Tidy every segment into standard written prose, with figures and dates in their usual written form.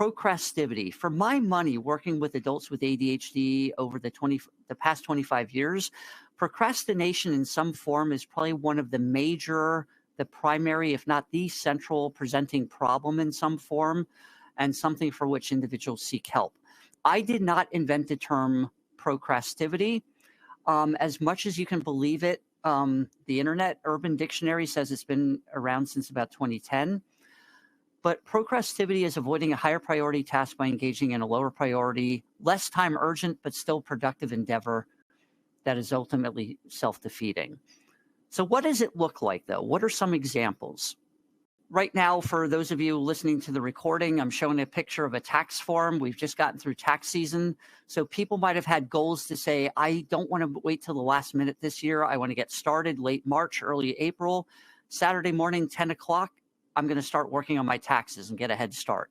Procrastivity. For my money, working with adults with ADHD over the past 25 years, procrastination in some form is probably one of the primary, if not the central presenting problem in some form, and something for which individuals seek help. I did not invent the term procrastivity. As much as you can believe it, the Internet Urban Dictionary says it's been around since about 2010. But procrastivity is avoiding a higher priority task by engaging in a lower priority, less time urgent, but still productive endeavor that is ultimately self-defeating. So what does it look like, though? What are some examples? Right now, for those of you listening to the recording, I'm showing a picture of a tax form. We've just gotten through tax season. So people might have had goals to say, I don't want to wait till the last minute this year. I want to get started late March, early April. Saturday morning, 10 o'clock, I'm going to start working on my taxes and get a head start.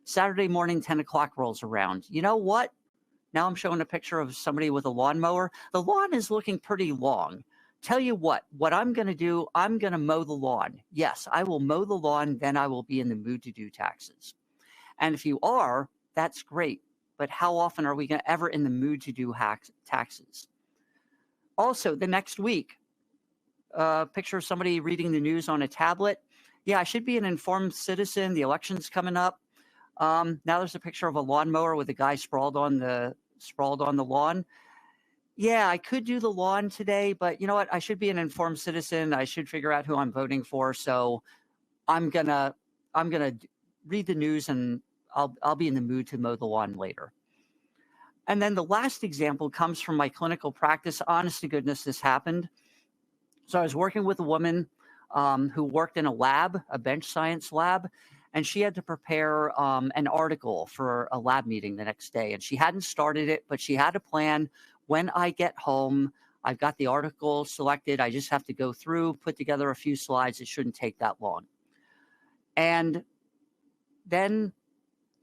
Saturday morning, 10 o'clock rolls around. You know what? Now I'm showing a picture of somebody with a lawnmower. The lawn is looking pretty long. Tell you what I'm going to do, I'm going to mow the lawn. Yes, I will mow the lawn, then I will be in the mood to do taxes. And if you are, that's great. But how often are we ever in the mood to do taxes? Also, the next week, picture of somebody reading the news on a tablet. Yeah, I should be an informed citizen. The election's coming up. Now there's a picture of a lawnmower with a guy sprawled on the lawn. Yeah, I could do the lawn today, but you know what? I should be an informed citizen. I should figure out who I'm voting for. So I'm gonna read the news, and I'll be in the mood to mow the lawn later. And then the last example comes from my clinical practice. Honest to goodness, this happened. So I was working with a woman who worked in a lab, a bench science lab, and she had to prepare an article for a lab meeting the next day. And she hadn't started it, but she had a plan. When I get home, I've got the article selected. I just have to go through, put together a few slides. It shouldn't take that long. And then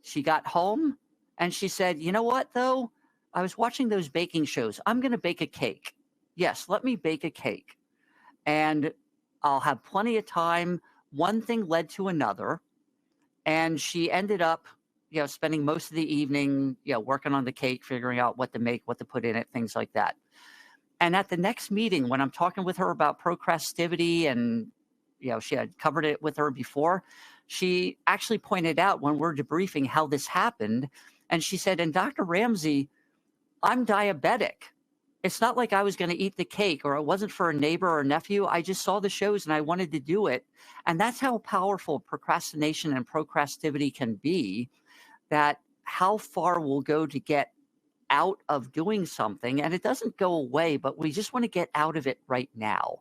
she got home and she said, you know what, though? I was watching those baking shows. I'm going to bake a cake. Yes, let me bake a cake. And I'll have plenty of time. One thing led to another. And she ended up spending most of the evening, working on the cake, figuring out what to make, what to put in it, things like that. And at the next meeting, when I'm talking with her about procrastivity, and, she had covered it with her before, she actually pointed out when we're debriefing how this happened. And she said, and Dr. Ramsay, I'm diabetic. It's not like I was going to eat the cake, or it wasn't for a neighbor or nephew. I just saw the shows and I wanted to do it. And that's how powerful procrastination and procrastivity can be, that how far we'll go to get out of doing something. And it doesn't go away, but we just want to get out of it right now.